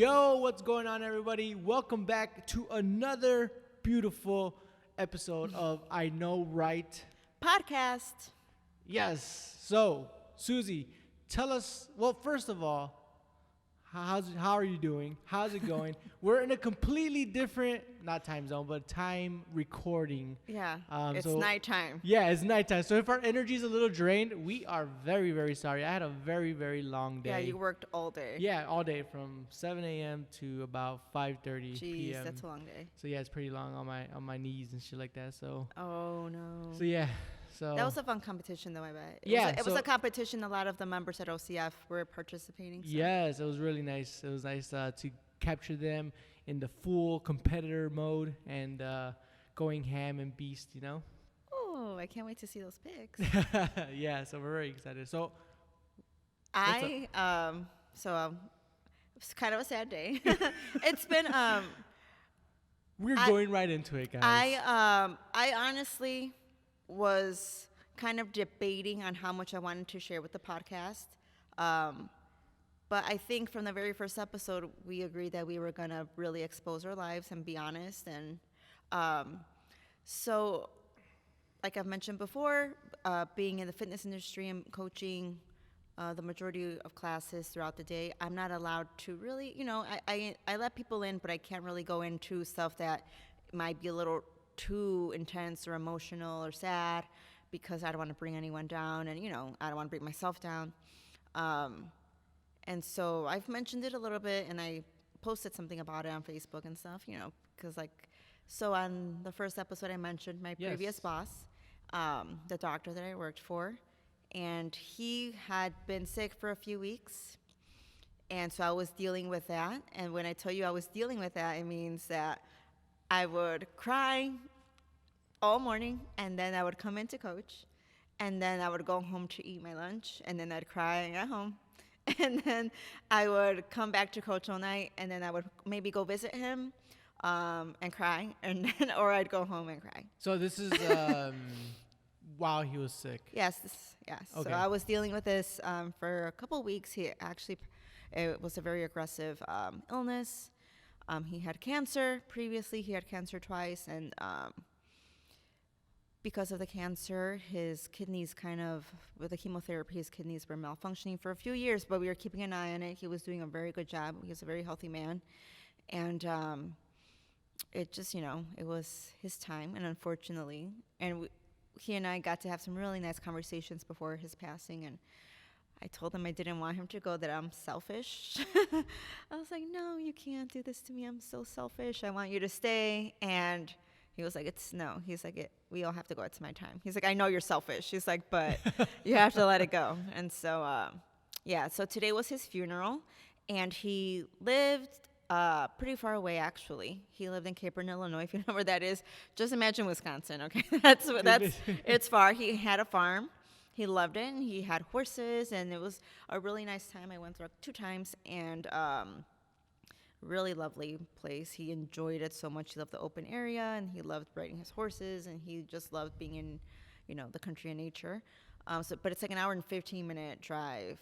Yo, what's going on, everybody? Welcome back to another beautiful episode of I Know Right Podcast. Yes. So, Susie, tell us. Well, first of all, how are you doing? How's it going? We're in a completely different, not time zone, but time recording. Yeah, it's nighttime. Yeah, it's nighttime. So if our energy is a little drained, we are very, very sorry. I had a very, very long day. Yeah, you worked all day. Yeah, all day from 7 a.m. to about 5:30 p.m. Jeez, that's a long day. So yeah, it's pretty long on my knees and shit like that. So. Oh no. So yeah. So that was a fun competition, though. I bet. It was a competition. A lot of the members at OCF were participating. So. Yes, it was really nice. It was nice to capture them in the full competitor mode and going ham and beast. You know. Oh, I can't wait to see those pics. Yeah, so we're very excited. So. It was kind of a sad day. It's been We're going right into it, guys. I honestly was kind of debating on how much I wanted to share with the podcast. But I think from the very first episode, we agreed that we were going to really expose our lives and be honest. And so, like I've mentioned before, being in the fitness industry and coaching the majority of classes throughout the day, I'm not allowed to really, I let people in, but I can't really go into stuff that might be a little too intense or emotional or sad because I don't want to bring anyone down and, I don't want to bring myself down. And so I've mentioned it a little bit and I posted something about it on Facebook and stuff, because so on the first episode I mentioned my previous boss, the doctor that I worked for, and he had been sick for a few weeks. And so I was dealing with that. And when I tell you I was dealing with that, it means that I would cry all morning, and then I would come into coach, and then I would go home to eat my lunch, and then I'd cry at home. And then I would come back to coach all night, and then I would maybe go visit him and cry, and then or I'd go home and cry. So this is while he was sick. Yes. Okay. So I was dealing with this for a couple of weeks. It was a very aggressive illness. He had cancer previously. He had cancer twice, and because of the cancer, his kidneys with the chemotherapy, his kidneys were malfunctioning for a few years, but we were keeping an eye on it. He was doing a very good job. He was a very healthy man. And it just, it was his time, and unfortunately, he and I got to have some really nice conversations before his passing, and I told him I didn't want him to go, that I'm selfish. I was like, no, you can't do this to me. I'm so selfish. I want you to stay. And he was like, he's like, we all have to go. It's my time. He's like, I know you're selfish. He's like, but you have to let it go. And so, so today was his funeral, and he lived pretty far away, actually. He lived in Cape Breton, Illinois, if you know where that is. Just imagine Wisconsin, okay? It's far. He had a farm. He loved it, and he had horses, and it was a really nice time. I went through 2 times, and really lovely place. He enjoyed it so much. He loved the open area, and he loved riding his horses, and he just loved being in, the country and nature. But it's like an hour and 15-minute drive.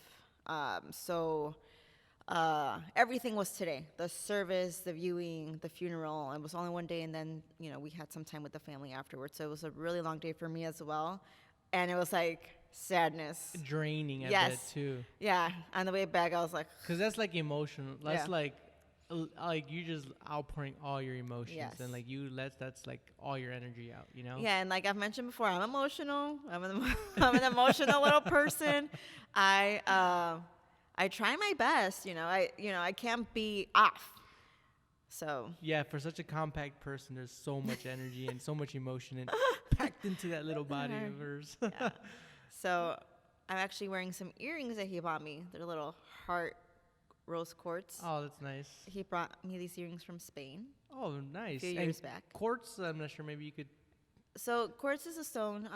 Everything was today. The service, the viewing, the funeral. It was only one day, and then, we had some time with the family afterwards. So it was a really long day for me as well. And it was like sadness. Draining a bit too. Yeah. On the way back, I was like. Because that's like emotional. That's like you just outpouring all your emotions. Yes. And that's like all your energy out, Yeah. And like I've mentioned before, I'm emotional. I'm an emotional little person. I try my best, I can't be off. So yeah, for such a compact person, there's so much energy and so much emotion and packed into that little body of hers. Yeah. So I'm actually wearing some earrings that he bought me. They're little heart rose quartz. Oh, that's nice. He brought me these earrings from Spain. Oh, nice. A few years back. Quartz, I'm not sure. Maybe you could. So quartz is a stone.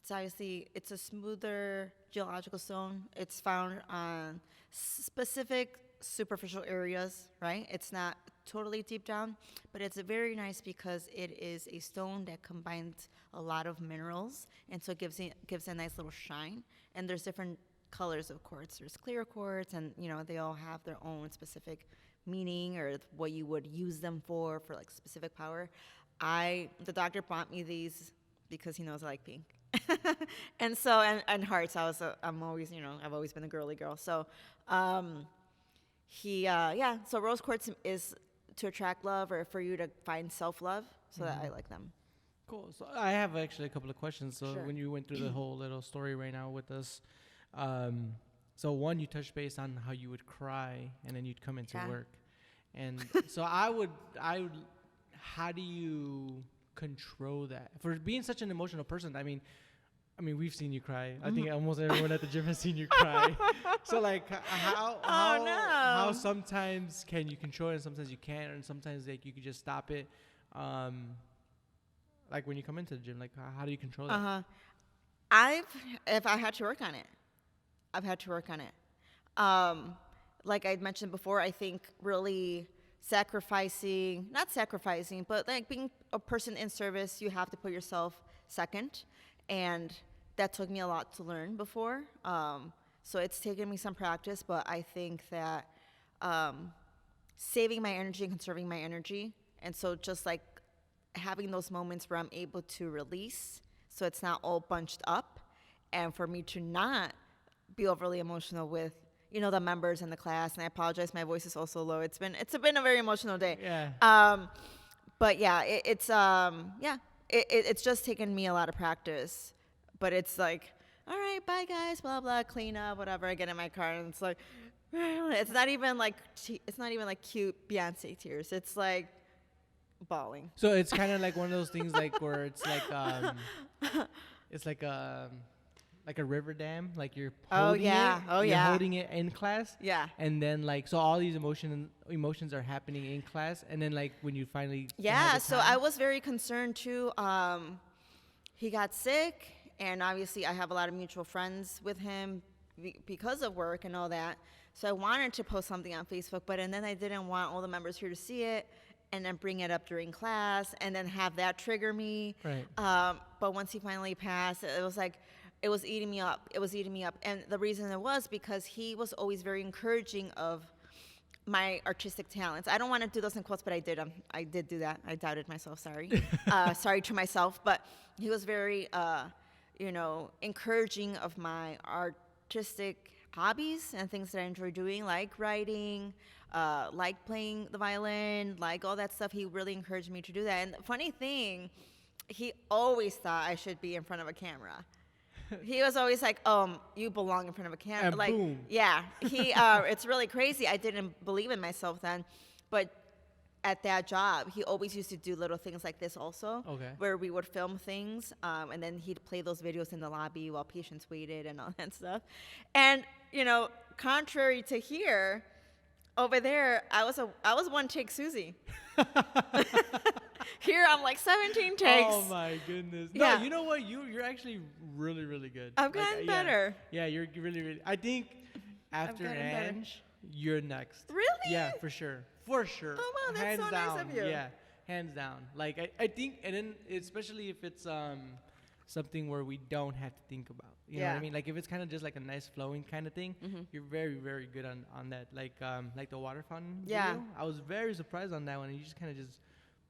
It's a smoother geological stone. It's found on specific superficial areas, right? It's not totally deep down, but it's very nice because it is a stone that combines a lot of minerals, and so it gives a nice little shine. And there's different colors of quartz. There's clear quartz, and they all have their own specific meaning or what you would use them for like specific power. The doctor bought me these because he knows I like pink. And so, and hearts, I'm always, I've always been a girly girl. So, so rose quartz is to attract love or for you to find self-love. So that I like them. Cool. So I have actually a couple of questions. So Sure. when you went through the whole little story right now with us, so one, you touched base on how you would cry and then you'd come into work. And so I would, how do you control that? For being such an emotional person, I mean, we've seen you cry. I think almost everyone at the gym has seen you cry. So like how sometimes can you control it and sometimes you can't, and sometimes like you could just stop it. Like when you come into the gym, like how do you control that? If I had to work on it, I've had to work on it. Like I mentioned before, I think really not sacrificing, but like being a person in service, you have to put yourself second. And that took me a lot to learn before. So it's taken me some practice, but I think that saving my energy and conserving my energy. And so just like having those moments where I'm able to release so it's not all bunched up, and for me to not be overly emotional with the members in the class. And I apologize, my voice is also low. It's been a very emotional day. Yeah. But yeah, it's just taken me a lot of practice. But it's like, all right, bye guys, blah blah, clean up, whatever. I get in my car and it's like, it's not even like cute Beyonce tears. It's like bawling. So it's kind of like one of those things like where it's like it's like a river dam, like you're holding you're holding it in class. Yeah. And then like so all these emotions are happening in class, and then like when you finally so I was very concerned too. He got sick, and obviously I have a lot of mutual friends with him because of work and all that. So I wanted to post something on Facebook, and then I didn't want all the members here to see it and then bring it up during class and then have that trigger me. Right. But once he finally passed, it was like, it was eating me up. And the reason it was because he was always very encouraging of my artistic talents. I don't want to do those in quotes, but I did. I did do that. I doubted myself. Sorry. Sorry to myself. But he was very, encouraging of my artistic hobbies and things that I enjoy doing, like writing, like playing the violin, like all that stuff. He really encouraged me to do that. And the funny thing, he always thought I should be in front of a camera. He was always like, you belong in front of a camera. And like, boom. Yeah. He, it's really crazy. I didn't believe in myself then, but at that job, he always used to do little things like this also. Okay. Where we would film things, and then he'd play those videos in the lobby while patients waited and all that stuff. And, contrary to here, over there, I was one take Susie. Here I'm like 17 takes. Oh my goodness. No, Yeah. you know what? You're actually really, really good. I've gotten better. Yeah, you're really, really. I think after gotten better. Ange, you're next. Really? Yeah, for sure. For sure. Oh, wow, that's hands so down. nice of you. Yeah, hands down. Like I think, and then especially if it's something where we don't have to think about. You know what I mean? Like if it's kind of just like a nice flowing kind of thing, you're very, very good on that. Like the water fountain video. I was very surprised on that one, and you just kind of just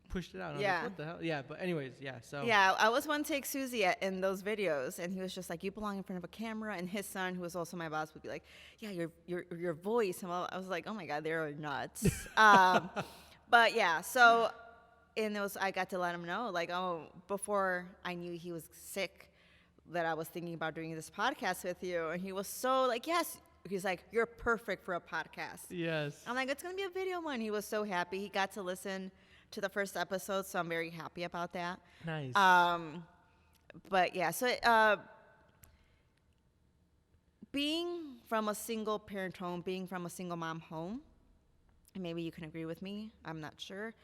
pushed it out. And I was like, what the hell? Yeah, but anyways, so. Yeah, I was one take Susie in those videos, and he was just like, you belong in front of a camera. And his son, who was also my boss, would be like, yeah, your voice. And I was like, oh my God, they're nuts. But yeah, so I got to let him know, like, before I knew he was sick, that I was thinking about doing this podcast with you. And he was so like, yes. He's like, you're perfect for a podcast. Yes. I'm like, it's going to be a video one. He was so happy. He got to listen to the first episode, so I'm very happy about that. Nice. But yeah, so being from a single parent home, being from a single mom home, and maybe you can agree with me, I'm not sure.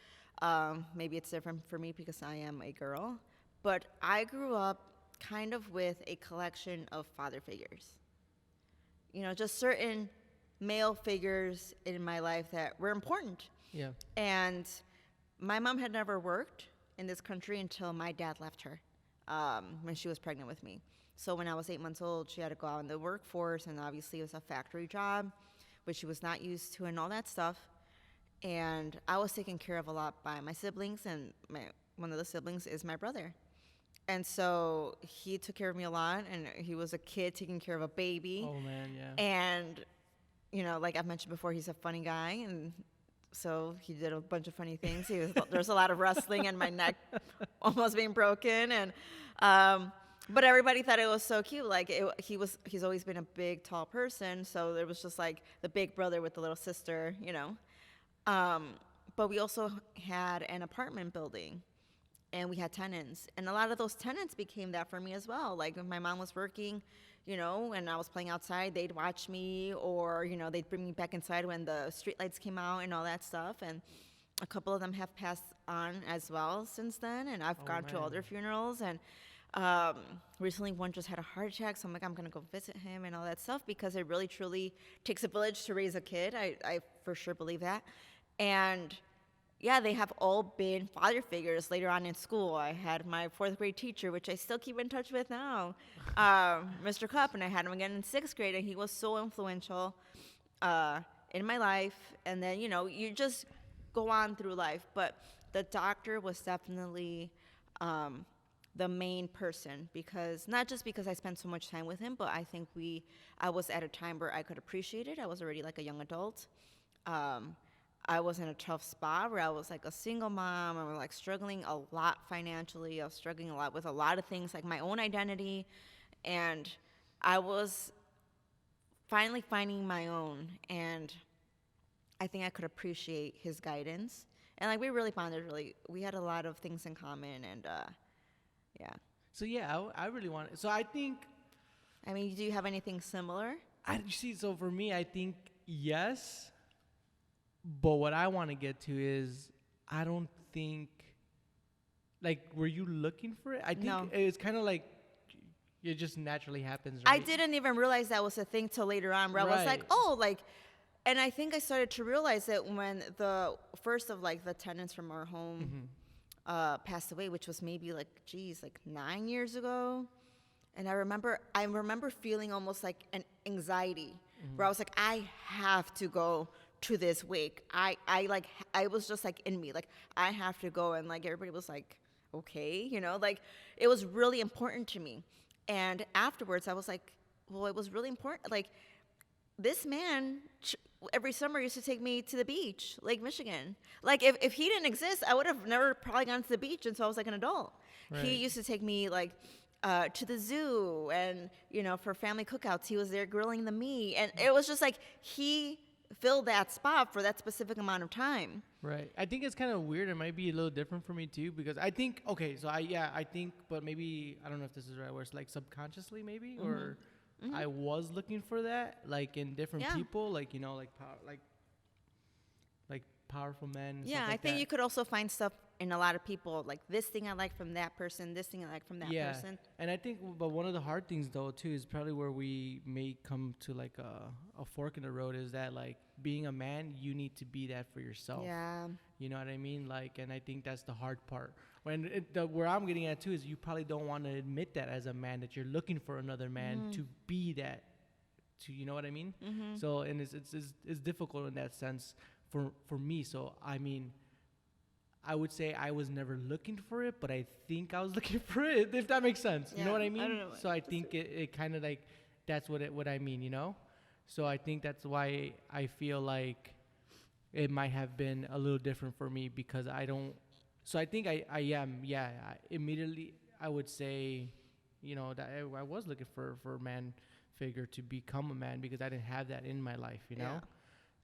Maybe it's different for me because I am a girl, but I grew up kind of with a collection of father figures. Just certain male figures in my life that were important. Yeah. And my mom had never worked in this country until my dad left her when she was pregnant with me. So when I was 8 months old, she had to go out in the workforce, and obviously it was a factory job, which she was not used to and all that stuff. and I was taken care of a lot by my siblings, and one of the siblings is my brother. And so he took care of me a lot, and he was a kid taking care of a baby. Oh man, yeah. And, like I've mentioned before, he's a funny guy, and so he did a bunch of funny things. There's a lot of wrestling and my neck almost being broken, and but everybody thought it was so cute. Like he's always been a big, tall person, so there was just like the big brother with the little sister, But we also had an apartment building, and we had tenants, and a lot of those tenants became that for me as well. Like if my mom was working, and I was playing outside, they'd watch me, or they'd bring me back inside when the street lights came out and all that stuff. And a couple of them have passed on as well since then, and I've gone to all their funerals. And recently one just had a heart attack, so I'm like, I'm gonna go visit him and all that stuff, because it really truly takes a village to raise a kid. I for sure believe that. And yeah, they have all been father figures later on in school. I had my 4th grade teacher, which I still keep in touch with now, Mr. Cup, and I had him again in 6th grade, and he was so influential in my life. And then, you just go on through life. But the doctor was definitely the main person, because not just because I spent so much time with him, but I think I was at a time where I could appreciate it. I was already like a young adult. I was in a tough spot where I was like a single mom. I was like struggling a lot financially. I was struggling a lot with a lot of things, like my own identity. And I was finally finding my own. And I think I could appreciate his guidance. And like we really bonded, we had a lot of things in common. And yeah. So yeah, I really want it. So I think. I mean, do you have anything similar? You see, so for me, I think yes. But what I want to get to is, I don't think, like, were you looking for it? I think No. it's kind of like, it just naturally happens, right? I didn't even realize that was a thing till later on, where I was like, Right. oh, like, and I think I started to realize it when the first of like the tenants from our home passed away, which was maybe like 9 years ago. And I remember feeling almost like an anxiety, where I was like, I have to go to this wake. I was just like in me, like I have to go. And like everybody was like, okay, like it was really important to me. And afterwards I was like, well, it was really important. Like this man every summer used to take me to the beach, Lake Michigan. Like if he didn't exist, I would have never probably gone to the beach until I was like an adult. Right. He used to take me like to the zoo, and for family cookouts, he was there grilling the meat. And it was just like he filled that spot for that specific amount of time. Right. I think it's kind of weird. It might be a little different for me too, because I think, okay, so I think, but maybe, I don't know if this is the right word, it's like subconsciously maybe, or I was looking for that, like in different people, like, like powerful men. And Yeah, stuff like I think that. you could also find stuff in a lot of people, like this thing I like from that person, this thing I like from that person. And I think, but one of the hard things though too is probably where we may come to like a fork in the road, is that like being a man, you need to be that for yourself. Yeah. You know what I mean? Like, and I think that's the hard part. Where I'm getting at too is you probably don't want to admit that as a man, that you're looking for another man to be that. To, you know what I mean? So, and it's difficult in that sense for me. So I mean, I would say I was never looking for it, but I think I was looking for it, if that makes sense. You know what I mean? I don't know. So I think it kind of like, that's what I mean, So I think that's why I feel like it might have been a little different for me, because I don't. So I think I am, immediately I would say, that I was looking for a man figure to become a man, because I didn't have that in my life, Yeah.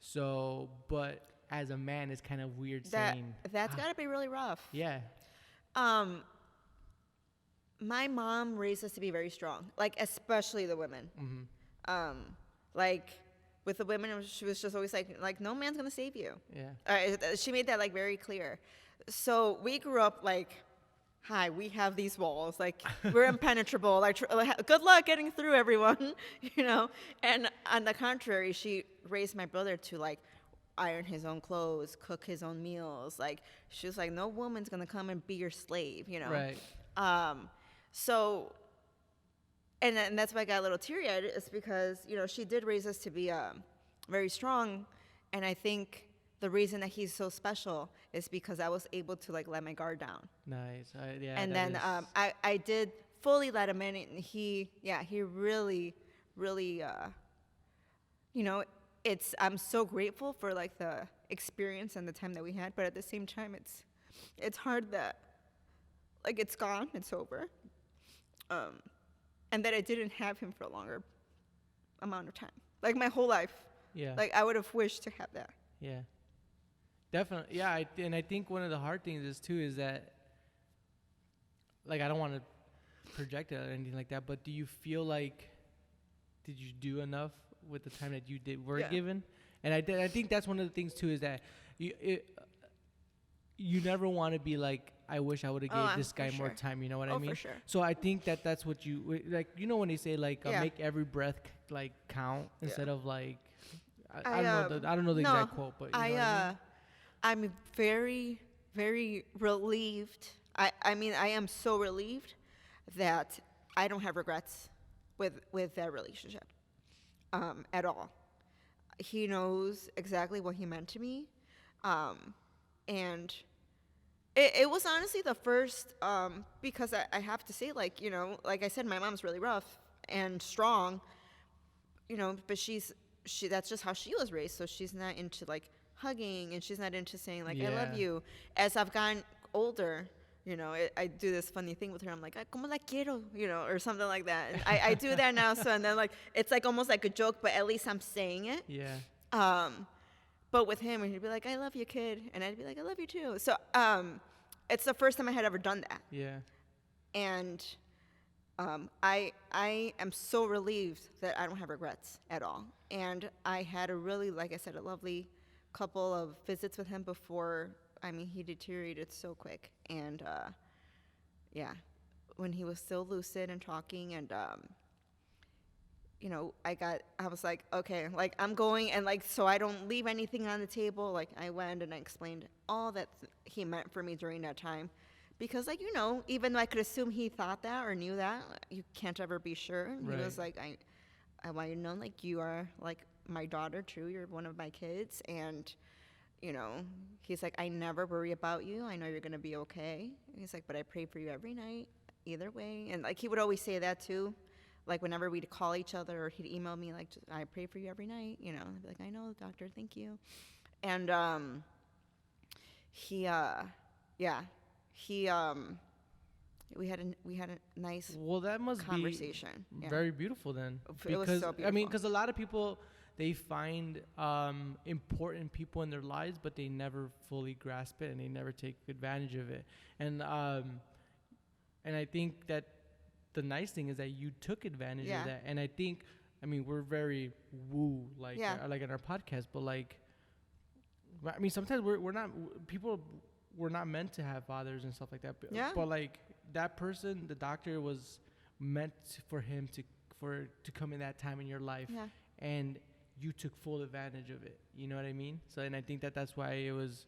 So, but as a man, it's kind of weird saying. That's got to be really rough. Yeah. My mom raised us to be very strong, like especially the women. Like with the women, she was just always like no man's gonna save you. Yeah. She made that like very clear. So we grew up like, hi, we have these walls, like we're impenetrable. Like good luck getting through, everyone. And on the contrary, she raised my brother to like iron his own clothes, cook his own meals. Like she was like, no woman's gonna come and be your slave. Right. So, and that's why I got a little teary-eyed, is because, she did raise us to be very strong. And I think the reason that he's so special is because I was able to like let my guard down. Nice. Yeah. And that then is- I did fully let him in, and he really, really, you know, I'm so grateful for like the experience and the time that we had, but at the same time, it's hard that like it's gone, it's over, and that I didn't have him for a longer amount of time, like my whole life. Yeah. Like I would have wished to have that. Yeah. Definitely. Yeah. And I think one of the hard things is too is that, like, I don't want to project it or anything like that, but do you feel like, did you do enough with the time that you were Yeah. given? And I think that's one of the things too is that you never want to be like, I wish I would have gave this for guy more sure. time. You know what I Oh, mean? for sure. So I think that's what you like. You know when they say like Yeah. make every breath like count instead of like I I, don't know the no, exact quote, but you know what I mean? I'm very, very relieved. I mean, I am so relieved that I don't have regrets with that relationship at all. He knows exactly what he meant to me, and it was honestly the first because I have to say, like, you know, like I said, my mom's really rough and strong, you know, but she that's just how she was raised, so she's not into like hugging, and she's not into saying like I love Yeah. you. As I've gotten older, you know, I do this funny thing with her. I'm like, "Ay, como la quiero," you know, or something like that. And I do that now, so and then like it's like almost like a joke, but at least I'm saying it. Yeah. But with him, he'd be like, "I love you, kid," and I'd be like, "I love you too." So it's the first time I had ever done that, Yeah. and I am so relieved that I don't have regrets at all. And I had a really, like I said, a lovely couple of visits with him before. I mean, he deteriorated so quick, and yeah, when he was still lucid and talking, and you know, I was like, okay, like I'm going, and like so I don't leave anything on the table. Like I went and I explained all that he meant for me during that time. Because, like, you know, even though I could assume he thought that or knew that, you can't ever be sure. And Right. he was like, I want you to know, like, you are, like, my daughter, true. You're one of my kids. And, you know, he's like, I never worry about you. I know you're going to be okay. And he's like, but I pray for you every night, either way. And, like, he would always say that, too. Like, whenever we'd call each other or he'd email me, like, I pray for you every night. You know, I'd be like, I know, doctor, thank you. And yeah. We had a nice Well, that must conversation. be Yeah. very beautiful then. It was Because so I mean, beautiful. because a lot of people they find important people in their lives, but they never fully grasp it and they never take advantage of it. And I think that the nice thing is that you took advantage Yeah. of that. And I think, I mean, we're very woo like Yeah. like in our podcast, but like, I mean, sometimes we're not people. We're not meant to have fathers and stuff like that. Yeah. But like that person, the doctor was meant for him to come in that time in your life, Yeah. and you took full advantage of it. You know what I mean? So, and I think that's why it was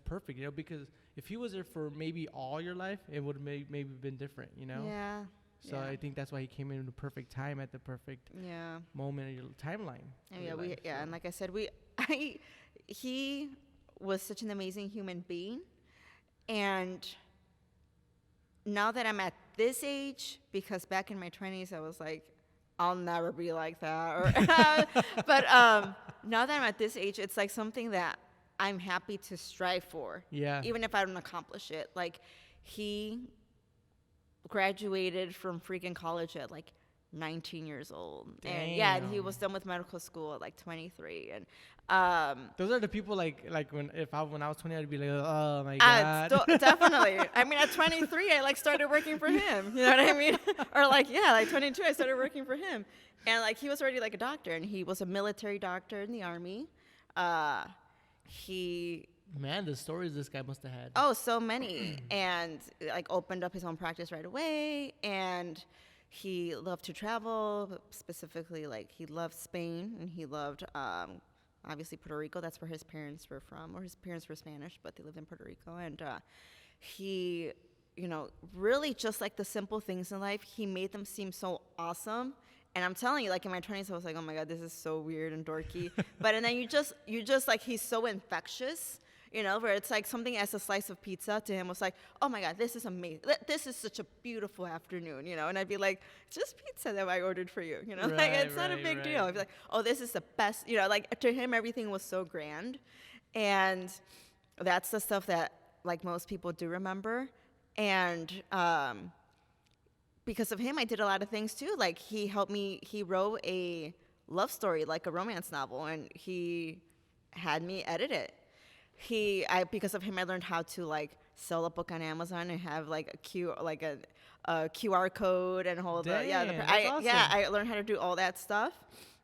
perfect. You know, because if he was there for maybe all your life, it would have maybe been different. You know. Yeah. So yeah. I think that's why he came in the perfect time at the perfect Yeah. moment in your timeline. And of yeah, your life, so. and like I said, he was such an amazing human being, and now that I'm at this age, because back in my 20s I was like, I'll never be like that, or but now that I'm at this age, it's like something that I'm happy to strive for, Yeah. even if I don't accomplish it. Like he graduated from freaking college at like 19 years old. And yeah, and he was done with medical school at like 23. And Those are the people like when I was 20, I'd be like, oh my god. definitely. I mean, at 23, I like started working for him. You know what I mean? Or like, yeah, like 22, I started working for him. And like he was already like a doctor, and he was a military doctor in the Army. He Man, the stories this guy must have had. Oh, so many. And like opened up his own practice right away. And he loved to travel, but specifically like he loved Spain, and he loved obviously Puerto Rico. That's where his parents were from, or his parents were Spanish, but they lived in Puerto Rico. And he, you know, really just like the simple things in life, he made them seem so awesome And I'm telling you, like in my 20s, I was like, oh my God, this is so weird and dorky. But and then you just like, he's so infectious, you know, where it's like something as a slice of pizza to him was like, oh my God, this is amazing. This is such a beautiful afternoon, you know. And I'd be like, it's just pizza that I ordered for you, you know, like it's not a big deal. I'd be like, oh, this is the best, you know, like to him, everything was so grand. And that's the stuff that like most people do remember. And, because of him, I did a lot of things too. Like he helped me, he wrote a love story, like a romance novel, and he had me edit it. Because of him, I learned how to like sell a book on Amazon and have like a QR code and hold Awesome. I learned how to do all that stuff.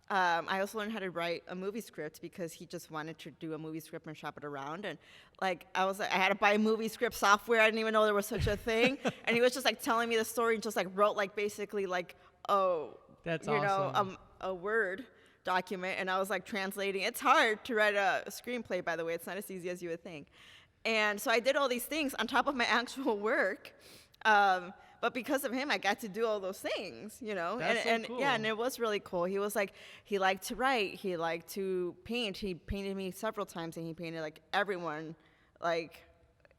I also learned how to write a movie script because he just wanted to do a movie script and shop it around. And like, I had to buy movie script software. I didn't even know there was such a thing. And he was just like telling me the story and just like wrote like basically like, that's awesome. A Word document. And I was like translating. It's hard to write a screenplay, by the way. It's not as easy as you would think. And so I did all these things on top of my actual work. But because of him, I got to do all those things, you know. That's so cool. Yeah, and it was really cool. He was like, he liked to write, he liked to paint. He painted me several times, and he painted like everyone, like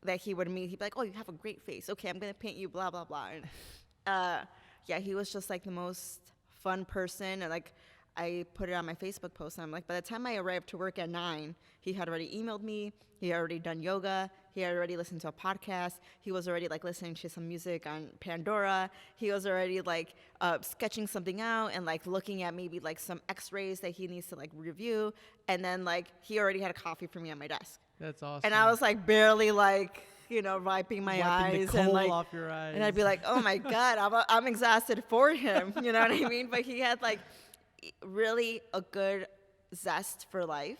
that he would meet. He'd be like, "Oh, you have a great face. Okay, I'm gonna paint you." Blah blah blah. And yeah, he was just like the most fun person. And like, I put it on my Facebook post, and I'm like, by the time I arrived to work at 9, he had already emailed me. He had already done yoga. He had already listened to a podcast. He was already like listening to some music on Pandora. He was already like sketching something out and like looking at maybe like some x-rays that he needs to like review. And then like he already had a coffee for me on my desk. That's awesome. And I was like barely like, you know, wiping my eyes the coal and like off your eyes. And I'd be like, oh my God, I'm exhausted for him. You know what I mean? But he had like really a good zest for life.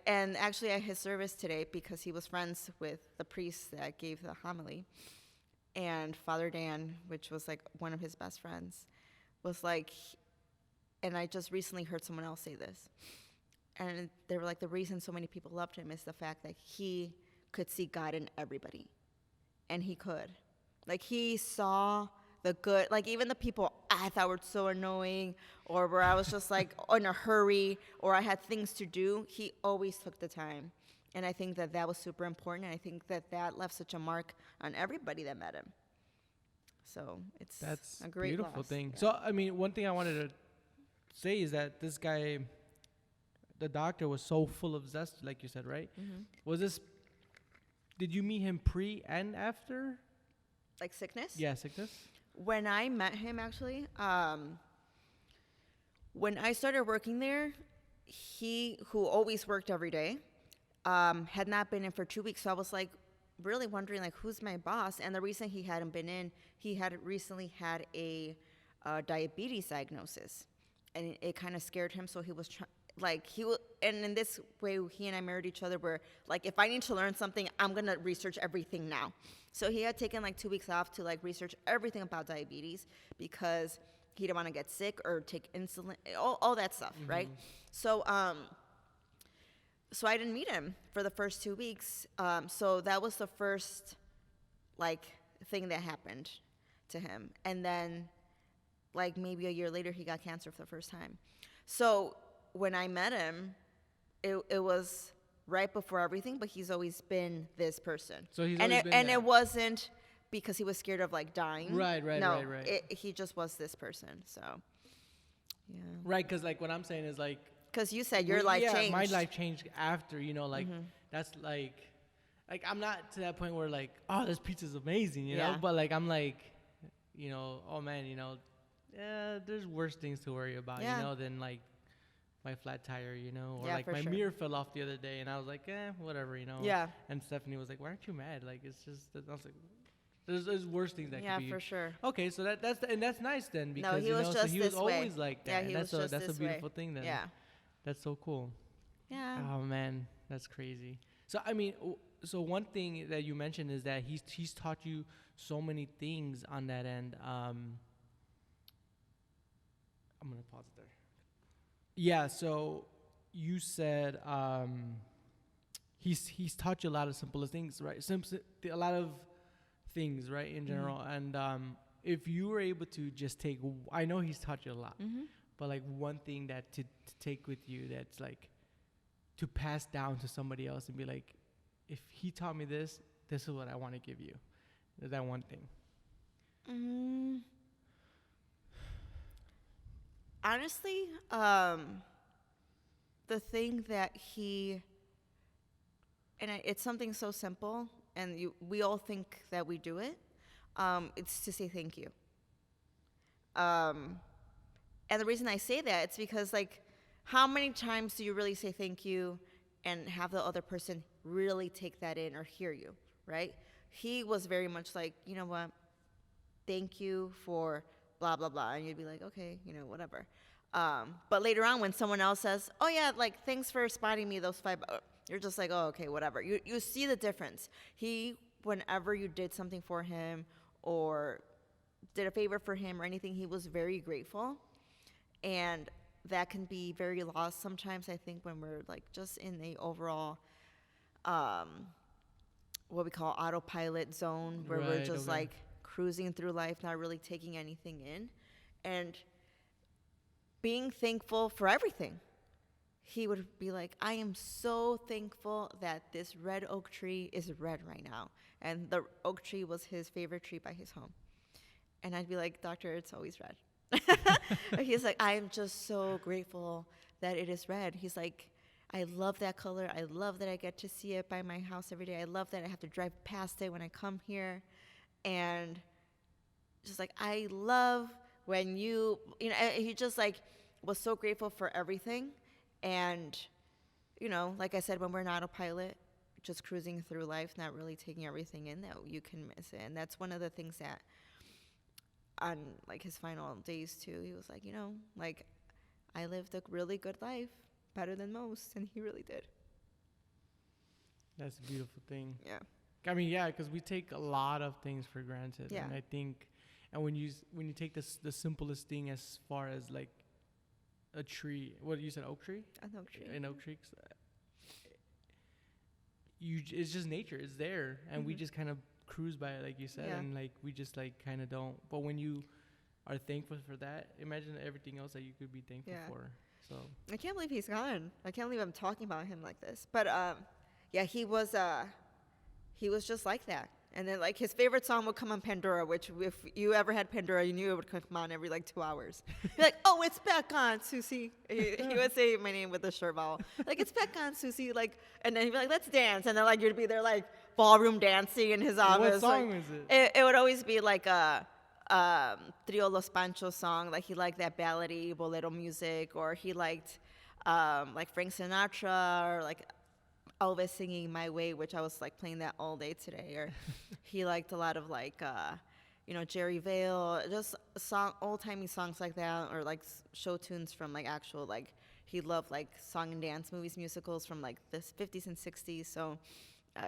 And actually at his service today, because he was friends with the priest that gave the homily, and Father Dan, which was like one of his best friends, was like, and I just recently heard someone else say this, and they were like, the reason so many people loved him is the fact that he could see God in everybody. And he could. Like, he saw the good, like even the people I thought were so annoying, or where I was just like in a hurry, or I had things to do, he always took the time. And I think that was super important, and I think that left such a mark on everybody that met him. So that's a great beautiful loss. thing. Yeah. So I mean, one thing I wanted to say is that this guy, the doctor, was so full of zest, like you said, right? Mm-hmm. Did you meet him pre and after? Like sickness? Yeah, sickness. When I met him, actually, when I started working there, he, who always worked every day, had not been in for 2 weeks. So I was like really wondering, like, who's my boss? And the reason he hadn't been in, he had recently had a diabetes diagnosis, and it kind of scared him. So he was and in this way, he and I married each other, where like, if I need to learn something, I'm gonna research everything now. So he had taken like 2 weeks off to like research everything about diabetes, because he didn't want to get sick or take insulin, all that stuff, mm-hmm. right? So so I didn't meet him for the first 2 weeks. So that was the first like thing that happened to him. And then like maybe a year later, he got cancer for the first time. So when I met him, it was right before everything, but he's always been this person. So he's and always been and it wasn't because he was scared of like dying. Right. No, he just was this person. So, yeah. Right, because like what I'm saying is like, because you said your life changed. My life changed after, you know, like mm-hmm. that's like I'm not to that point where like, oh, this pizza's amazing, you know, but like I'm like, you know, oh man, you know, there's worse things to worry about, you know, than like my flat tire, you know, or like my mirror fell off the other day, and I was like, whatever, you know. Yeah. And Stephanie was like, why aren't you mad? Like, it's just, I was like, there's worse things that could be. Yeah, for sure. Okay, so that's nice then, because no, he was just so he was always way. like that. Yeah, he was just that's a beautiful thing then. Yeah. That's so cool. Yeah. Oh man, that's crazy. So I mean, so one thing that you mentioned is that he's taught you so many things on that end. I'm gonna pause it there. Yeah, so you said he's taught you a lot of simplest things, right? A lot of things, right, in general. Mm-hmm. And if you were able to just take, I know he's taught you a lot, Mm-hmm. but like one thing that to take with you that's like to pass down to somebody else and be like, if he taught me this, this is what I want to give you. That one thing. Honestly, the thing that it's something so simple, and we all think that we do it. It's to say thank you. And the reason I say that, it's because, like, how many times do you really say thank you and have the other person really take that in or hear you, right? He was very much like, you know what, thank you for blah, blah, blah. And you'd be like, okay, whatever. But later on, when someone else says, oh, yeah, like, thanks for spotting me those 5, you're just like, oh, okay, whatever. You see the difference. Whenever you did something for him or did a favor for him or anything, he was very grateful. And that can be very lost sometimes, I think, when we're like just in the overall what we call autopilot zone, where we're just like cruising through life, not really taking anything in and being thankful for everything. He would be like, I am so thankful that this red oak tree is red right now. And the oak tree was his favorite tree by his home. And I'd be like, doctor, it's always red. He's like, I'm just so grateful that it is red. He's like, I love that color. I love that I get to see it by my house every day. I love that I have to drive past it when I come here. And just like, I love when he just like was so grateful for everything. And, like I said, when we're in autopilot, just cruising through life, not really taking everything in, that you can miss it. And that's one of the things that on like his final days too, he was like, like, I lived a really good life, better than most, and he really did. That's a beautiful thing. Yeah. I mean, yeah, because we take a lot of things for granted. Yeah. And I think, and when you take the simplest thing as far as like a tree, what you said, oak tree? An oak tree. An oak tree. It's just nature. It's there, and we just kind of cruise by it, like you said, and like we just like kind of don't. But when you are thankful for that, imagine everything else that you could be thankful for. So I can't believe he's gone. I can't believe I'm talking about him like this. But he was just like that. And then like his favorite song would come on Pandora, which if you ever had Pandora, you knew it would come on every like 2 hours. Be like, oh, it's back on, Susie. He would say my name with a short vowel. Like, it's back on, Susie. Like, and then he'd be like, let's dance. And then like you'd be there like ballroom dancing in his office. What song like, is it? It would always be like a Trio Los Panchos song. Like he liked that ballady bolero music, or he liked like Frank Sinatra, or like Elvis singing My Way, which I was like playing that all day today. Or he liked a lot of like Jerry Vale, just old-timey songs like that, or like show tunes from like actual like he loved like song and dance movies, musicals from like the 50s and 60s. So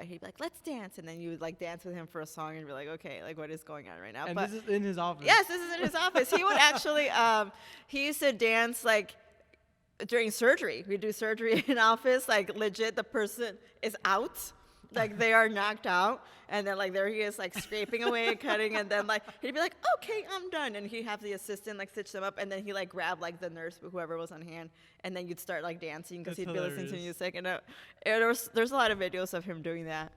he'd be like, let's dance, and then you would like dance with him for a song and be like, okay, like what is going on right now? And this is in his office. Yes, this is in his office. He would actually he used to dance like during surgery. We do surgery in office, like legit the person is out, like they are knocked out, and then like there he is like scraping away, cutting, and then like he'd be like, okay, I'm done, and he'd have the assistant like stitch them up, and then he like grab like the nurse, whoever was on hand, and then you'd start like dancing because he'd be listening to music. And there's a lot of videos of him doing that.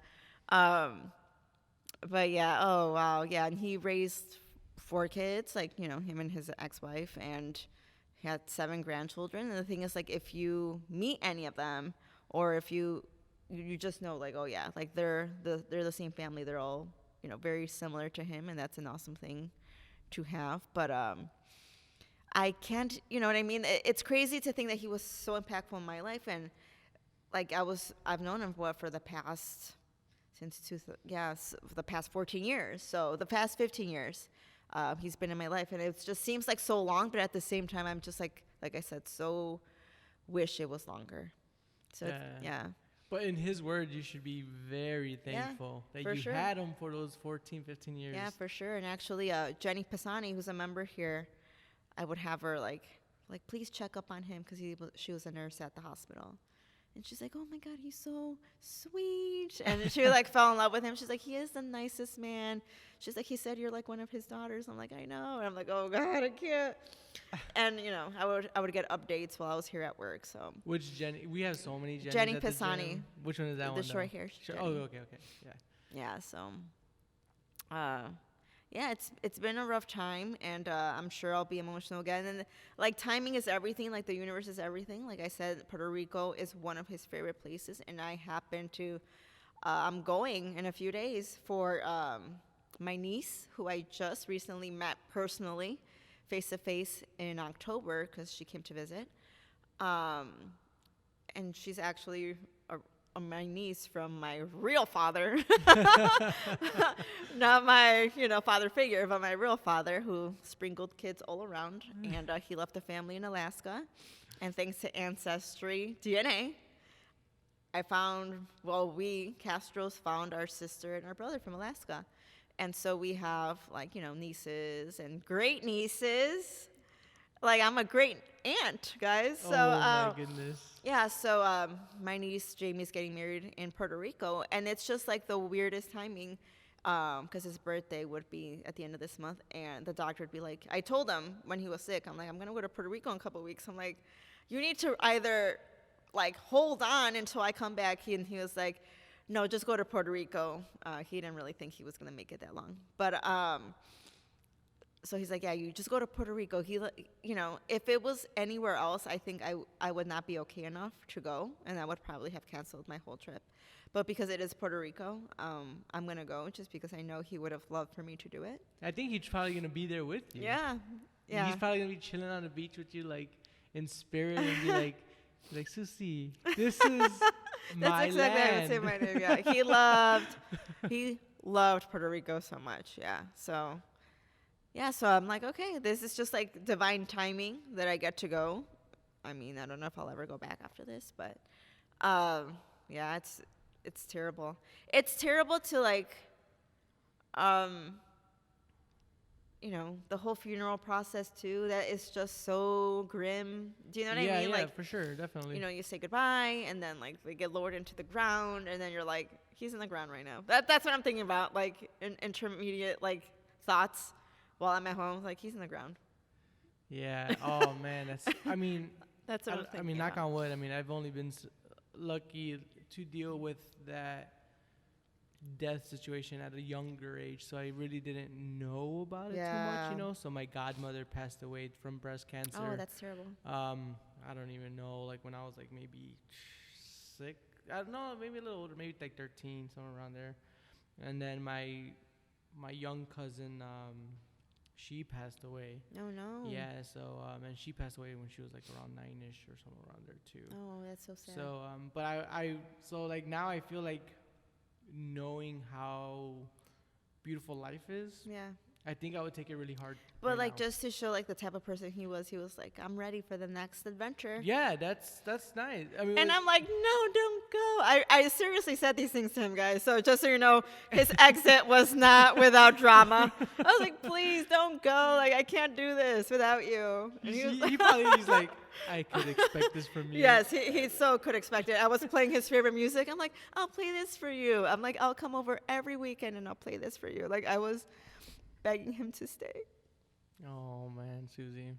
But yeah, oh wow, yeah, and he raised 4 kids, like him and his ex-wife, and he had 7 grandchildren. And the thing is, like, if you meet any of them, or if you just know, like, oh yeah, like they're the same family. They're all very similar to him, and that's an awesome thing to have. But I can't, you know what I mean? It's crazy to think that he was so impactful in my life, and like I've known him for the past the past 14 years. So the past 15 years. He's been in my life, and it just seems like so long, but at the same time, I'm just like I said, so wish it was longer. So yeah. But in his words, you should be very thankful that you had him for those 14, 15 years. Yeah, for sure. And actually, Jenny Pisani, who's a member here, I would have her like please check up on him, because she was a nurse at the hospital, And she's like, oh my God, he's so sweet. And she like fell in love with him. She's like, he is the nicest man. She's like, he said you're like one of his daughters. I'm like, I know. And I'm like, oh God, I can't. And I would get updates while I was here at work. So Which Jenny? We have so many Jennies Jenny at the Pisani. gym. Which one is that one? The short hair. Oh, okay, yeah. Yeah. So, yeah, it's been a rough time, and I'm sure I'll be emotional again. And like timing is everything. Like the universe is everything. Like I said, Puerto Rico is one of his favorite places, and I happen to. I'm going in a few days for my niece, who I just recently met personally, face to face in October because she came to visit, and she's actually my niece from my real father, not my father figure, but my real father, who sprinkled kids all around, and he left a family in Alaska, and thanks to Ancestry DNA, we Castros found our sister and our brother from Alaska, and so we have nieces and great nieces. Like, I'm a great aunt, guys. So, oh, my goodness. Yeah, so my niece, Jamie's getting married in Puerto Rico. And it's just, like, the weirdest timing because his birthday would be at the end of this month. And the doctor would be like, I told him when he was sick, I'm like, I'm going to go to Puerto Rico in a couple of weeks. I'm like, you need to either, like, hold on until I come back. And he was like, no, just go to Puerto Rico. He didn't really think he was going to make it that long. But so he's like, yeah, you just go to Puerto Rico. He, if it was anywhere else, I think I would not be okay enough to go, and I would probably have canceled my whole trip. But because it is Puerto Rico, I'm going to go just because I know he would have loved for me to do it. I think he's probably going to be there with you. Yeah. He's probably going to be chilling on the beach with you, like, in spirit, and be like, Susie, this is my That's exactly land. how I would say my name, yeah. He loved Puerto Rico so much, yeah. So... yeah, so I'm like, okay, this is just like divine timing that I get to go. I mean, I don't know if I'll ever go back after this, but yeah, it's terrible. It's terrible to like, the whole funeral process too. That is just so grim. Do you know what I mean? Yeah, like, for sure, definitely. You say goodbye, and then like they get lowered into the ground, and then you're like, he's in the ground right now. That's what I'm thinking about, like intermediate like thoughts. While I'm at home, like, he's in the ground. Yeah. Oh, man. That's what I'm thinking. I mean, knock on wood. I mean, I've only been lucky to deal with that death situation at a younger age, so I really didn't know about it too much, So my godmother passed away from breast cancer. Oh, that's terrible. I don't even know, like, when I was, like, maybe 6. I don't know, maybe a little older, maybe, like, 13, somewhere around there. And then my young cousin... she passed away. Oh, no. Yeah, so, and she passed away when she was, like, around 9-ish or somewhere around there, too. Oh, that's so sad. So, but so, like, now I feel like knowing how beautiful life is. Yeah. I think I would take it really hard. But, like, just to show, like, the type of person he was like, I'm ready for the next adventure. Yeah, that's nice. I mean, and I'm like, no, don't go. I seriously said these things to him, guys. So just so you know, his exit was not without drama. I was like, please don't go. Like, I can't do this without you. And he probably is like, I could expect this from you. Yes, he so could expect it. I was playing his favorite music. I'm like, I'll play this for you. I'm like, I'll come over every weekend and I'll play this for you. Like, I was begging him to stay. Oh, man, Susie.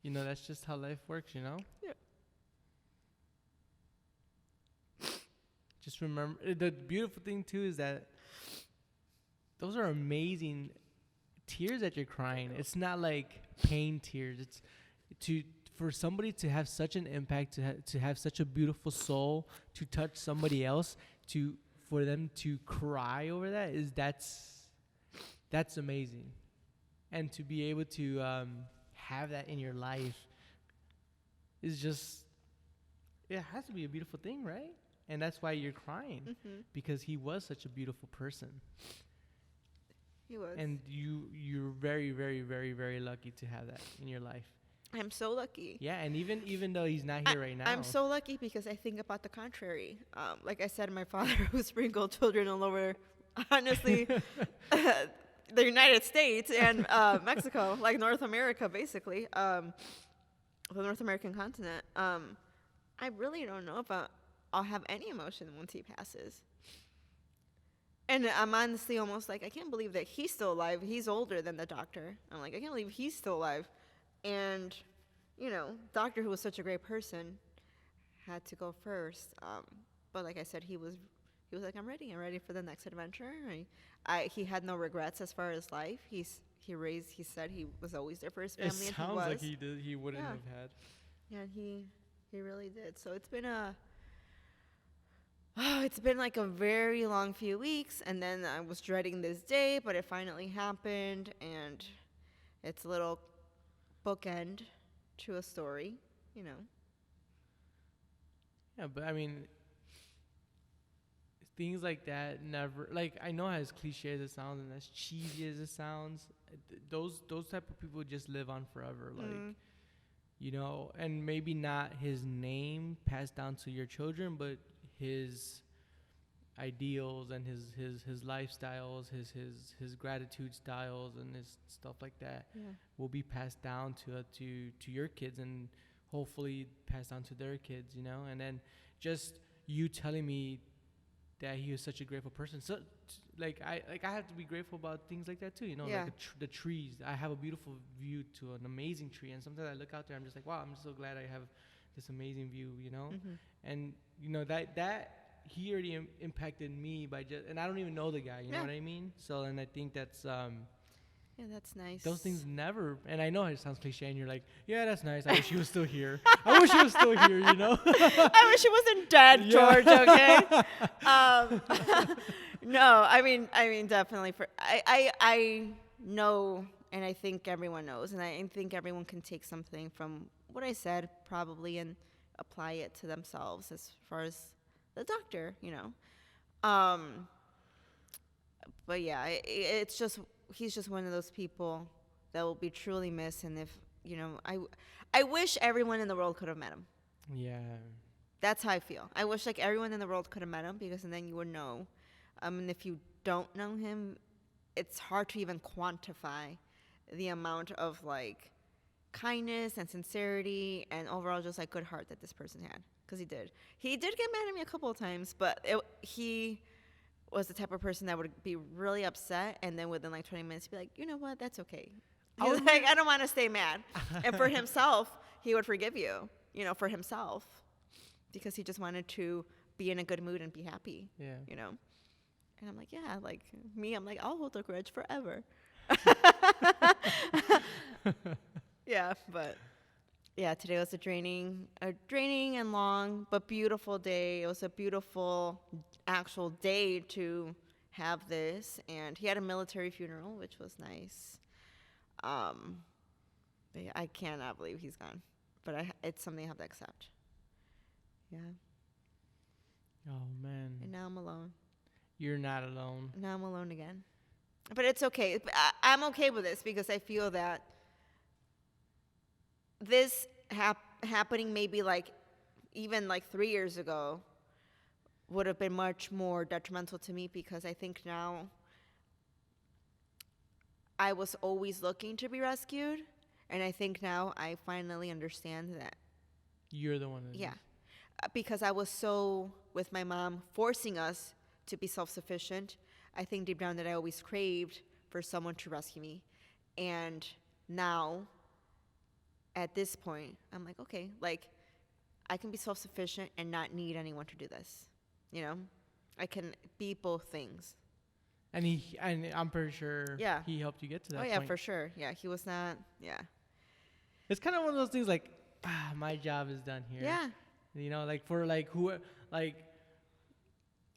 That's just how life works, Yeah. Just remember, the beautiful thing, too, is that those are amazing tears that you're crying. It's not like pain tears. It's for somebody to have such an impact, to have such a beautiful soul, to touch somebody else, for them to cry over that's amazing. And to be able to have that in your life is just, it has to be a beautiful thing, right? And that's why you're crying, because he was such a beautiful person. He was. And you're very, very, very, very lucky to have that in your life. I'm so lucky. Yeah, and even though he's not here right now. I'm so lucky because I think about the contrary. Like I said, my father who sprinkled children all over, honestly, the United States and Mexico, like North America, basically, the North American continent. I really don't know if I'll have any emotion once he passes. And I'm honestly almost like, I can't believe that he's still alive. He's older than the doctor. I'm like, I can't believe he's still alive. And, doctor, who was such a great person, had to go first. But like I said, he was like, I'm ready for the next adventure. He had no regrets as far as life. He said he was always there for his family. It and sounds he was. like he wouldn't Yeah. have had. Yeah, he really did. So it's been it's been like a very long few weeks, and then I was dreading this day, but it finally happened, and it's a little bookend to a story. Yeah, but I mean, things like that never, like, I know as cliche as it sounds and as cheesy as it sounds, those type of people just live on forever. Like, and maybe not his name passed down to your children, but his ideals and his lifestyles, his gratitude styles and his stuff like that will be passed down to your kids, and hopefully passed down to their kids, and then just you telling me that he was such a grateful person. So I have to be grateful about things like that too, Yeah. like the trees. I have a beautiful view to an amazing tree, and sometimes I look out there, I'm just like, wow, I'm so glad I have this amazing view, and that he already impacted me by just, and I don't even know the guy, you know what I mean? So, and I think that's Yeah, that's nice. those things never, and I know it sounds cliche, and you're like, yeah, that's nice. I wish he was still here. I wish he was still here, I wish he wasn't dead, George. Okay. No, I mean, definitely. I know, and I think everyone knows, and I think everyone can take something from what I said, probably, and apply it to themselves as far as the doctor, But yeah, it's just, he's just one of those people that will be truly missed. And if, I wish everyone in the world could have met him. Yeah. That's how I feel. I wish like everyone in the world could have met him, because then you would know. And if you don't know him, it's hard to even quantify the amount of like kindness and sincerity and overall just like good heart that this person had. Because he did get mad at me a couple of times, but he was the type of person that would be really upset, and then within like 20 minutes be like, you know what, that's okay. He's like, I don't want to stay mad. And for himself, he would forgive you, for himself, because he just wanted to be in a good mood and be happy. Yeah. And I'm like, yeah, like me, I'm like, I'll hold a grudge forever. Yeah, but yeah, today was a draining and long but beautiful day. It was a beautiful actual day to have this, and he had a military funeral, which was nice. But yeah, I cannot believe he's gone, but it's something I have to accept. Yeah. Oh man. And now I'm alone. You're not alone. Now I'm alone again. But it's okay. I'm okay with this, because I feel that this happening maybe like even like 3 years ago would have been much more detrimental to me, because I think now I was always looking to be rescued, and I think now I finally understand that. You're the one. Yeah. Because I was so, with my mom, forcing us to be self-sufficient. I think deep down that I always craved for someone to rescue me. And now, at this point, I'm like, okay, like, I can be self-sufficient and not need anyone to do this. I can be both things. And I'm pretty sure he helped you get to that point. Oh, yeah, for sure. Yeah, he was not, yeah. It's kind of one of those things like, my job is done here. Yeah. Like for like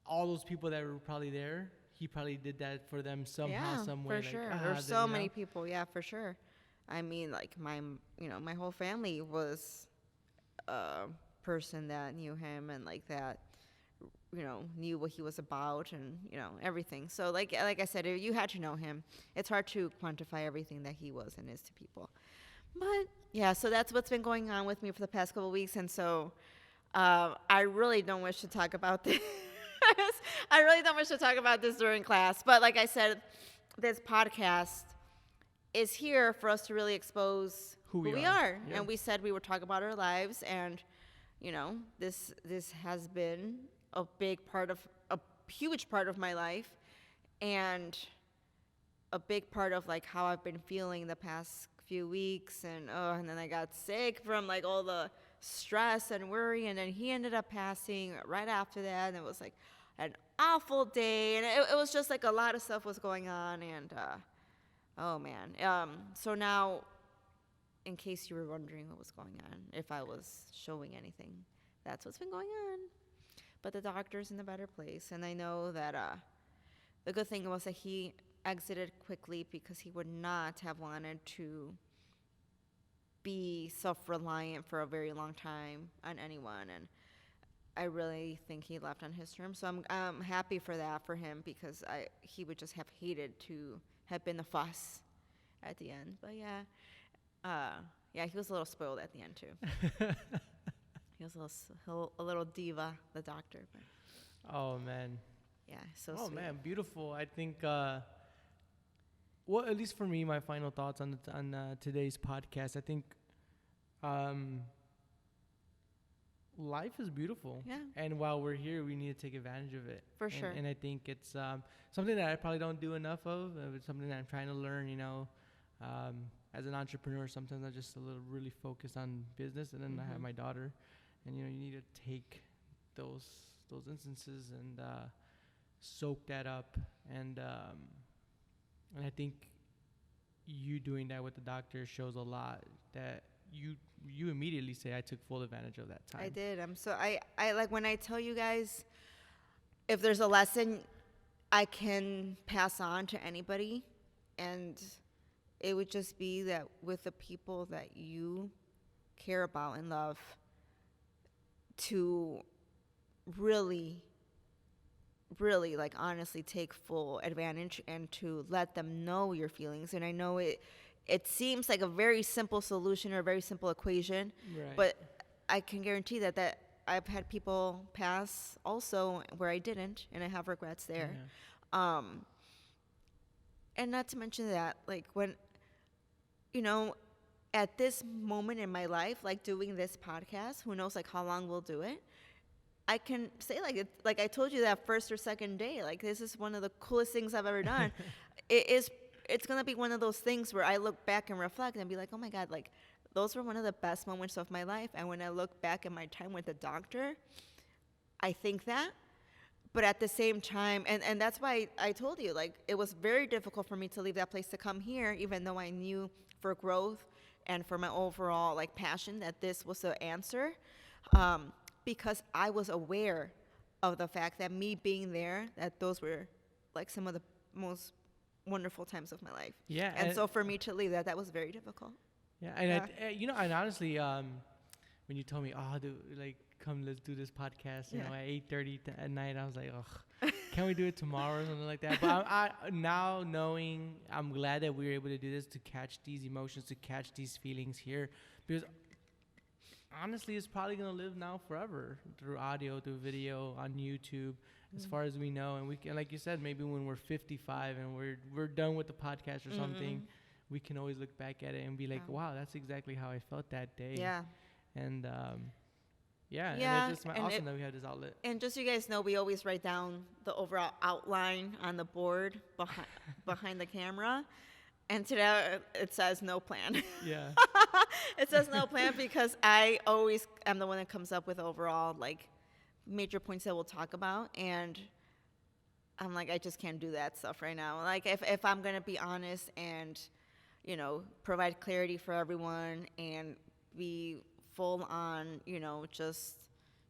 all those people that were probably there, he probably did that for them somehow, some way. For sure. There's so many people. Yeah, for sure. I mean, like my whole family was a person that knew him, and like that, knew what he was about, and everything. So like I said, if you had to know him, it's hard to quantify everything that he was and is to people. But yeah, so that's what's been going on with me for the past couple of weeks, and so I really don't wish to talk about this. I really don't wish to talk about this during class. But like I said, this podcast is here for us to really expose who we are. Yeah. And we said we would talk about our lives, and this has been a huge part of my life, and a big part of like how I've been feeling the past few weeks, and then I got sick from like all the stress and worry, and then he ended up passing right after that, and it was like an awful day, and it was just like a lot of stuff was going on, and oh man. So now, in case you were wondering what was going on, if I was showing anything, that's what's been going on. But the doctor's in a better place, and I know that the good thing was that he exited quickly, because he would not have wanted to be self-reliant for a very long time on anyone, and I really think he left on his terms. So I'm happy for that for him, because he would just have hated to have been the fuss at the end. But yeah, he was a little spoiled at the end too. He was a little diva, the doctor. But Oh man. yeah, so Oh sweet. man, beautiful. I think. Well, at least for me, my final thoughts on today's podcast. I think life is beautiful. Yeah. And while we're here, we need to take advantage of it. For sure. And I think it's something that I probably don't do enough of. It's something that I'm trying to learn, as an entrepreneur, sometimes I'm just a little really focused on business. And then I have my daughter. And, you need to take those instances and soak that up. And I think you doing that with the doctor shows a lot, that you immediately say, I took full advantage of that time. I did. I like when I tell you guys, if there's a lesson I can pass on to anybody, and it would just be that with the people that you care about and love, to really like honestly take full advantage and to let them know your feelings. And I know it seems like a very simple solution or a very simple equation, Right. but I can guarantee that I've had people pass also where I didn't, and I have regrets there. Yeah. And not to mention that, like, when, at this moment in my life, like doing this podcast, who knows like how long we'll do it, I can say like I told you that first or second day, like this is one of the coolest things I've ever done. It's going to be one of those things where I look back and reflect and be like, oh my God, like those were one of the best moments of my life. And when I look back at my time with the doctor, I think that. But at the same time, and that's why I told you, like, it was very difficult for me to leave that place to come here, even though I knew for growth and for my overall, like, passion that this was the answer, because I was aware of the fact that me being there, that those were, like, some of the most wonderful times of my life. Yeah. And so for me to leave that was very difficult. Yeah. And, and honestly, when you told me, come, let's do this podcast, at 8:30 at night, I was like, ugh, can we do it tomorrow or something like that? But I now knowing, I'm glad that we were able to do this, to catch these emotions, to catch these feelings here, because honestly, it's probably going to live now forever through audio, through video, on YouTube, as far as we know. And we can, like you said, maybe when we're 55 and we're done with the podcast or something, we can always look back at it and be like, wow, that's exactly how I felt that day. Yeah. And, and it's just awesome that we have this outlet. And just so you guys know, we always write down the overall outline on the board behind the camera. And today it says no plan. Yeah. It says no plan because I always am the one that comes up with overall, like, major points that we'll talk about. And I'm like, I just can't do that stuff right now. Like, if I'm going to be honest and, provide clarity for everyone and be full on, just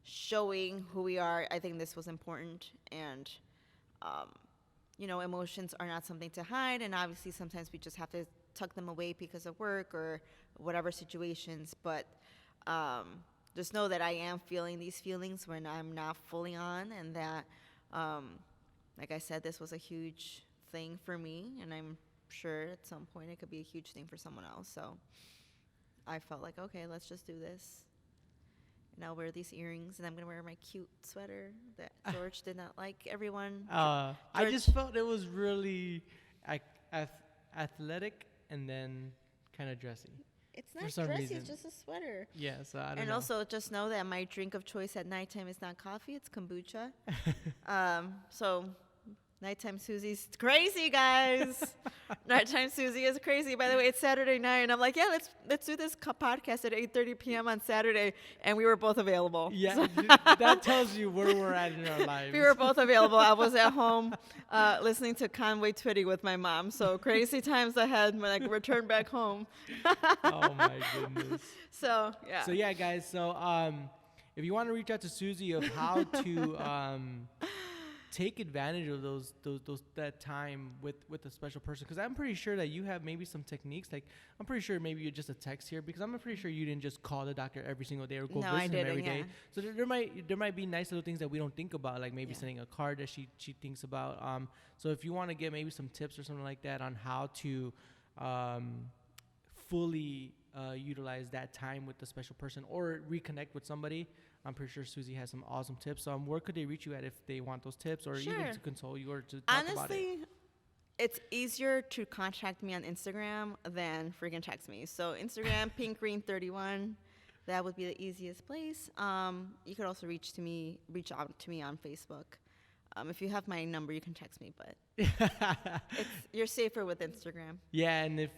showing who we are, I think this was important. And, emotions are not something to hide. And obviously sometimes we just have to tuck them away because of work or whatever situations. But just know that I am feeling these feelings when I'm not fully on, and that, like I said, this was a huge thing for me. And I'm sure at some point it could be a huge thing for someone else. So I felt like, okay, let's just do this. And I'll wear these earrings, and I'm going to wear my cute sweater that George did not like. Everyone. I just felt it was really athletic and then kind of dressy. It's For not some dressy. reason. It's just a sweater. Yeah, so I don't And know. also, just know that my drink of choice at nighttime is not coffee; it's kombucha. So, nighttime Susie's crazy, guys. Nighttime Susie is crazy. By the way, it's Saturday night, and I'm like, yeah, let's do this podcast at 8:30 p.m. on Saturday, and we were both available. Yeah, that tells you where we're at in our lives. We were both available. I was at home listening to Conway Twitty with my mom. So crazy times ahead when I returned back home. Oh my goodness. So yeah. So yeah, guys. So if you want to reach out to Susie of how to take advantage of those that time with a special person, because I'm pretty sure that you have maybe some techniques. Like I'm pretty sure maybe you're just a text here, because I'm pretty sure you didn't just call the doctor every single day or go No, visit I him didn't, every day. yeah. So there might be nice little things that we don't think about, like maybe Yeah. sending a card that she thinks about. So if you want to get maybe some tips or something like that on how to fully utilize that time with the special person or reconnect with somebody, I'm pretty sure Susie has some awesome tips. So where could they reach you at if they want those tips, or Sure. even to console you or to talk about it? Honestly, it's easier to contact me on Instagram than freaking text me. So Instagram, pinkgreen31, that would be the easiest place. You could also reach out to me on Facebook. If you have my number, you can text me, but you're safer with Instagram. Yeah, and if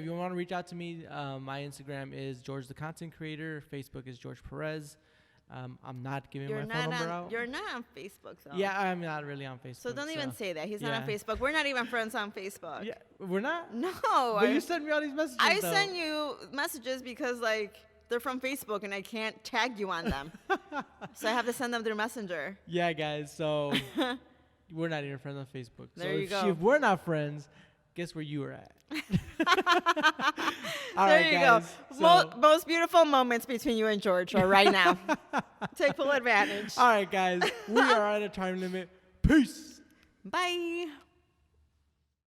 you want to reach out to me, my Instagram is George the Content Creator. Facebook is George Perez. I'm not giving my phone number out. You're not on Facebook, though. Yeah, I'm not really on Facebook. So don't even say that. He's not on yeah. Facebook. We're not even friends on Facebook. Yeah, we're not. No. But you sent me all these messages. I though. send you messages because, like, they're from Facebook and I can't tag you on them. So I have to send them through Messenger. Yeah, guys. So we're not even friends on Facebook. There so you if, go. if we're not friends, guess where you are at? All There right, you guys. go. So, Most beautiful moments between you and George are right now. Take full advantage. all right, guys. We are at a time limit. Peace. Bye.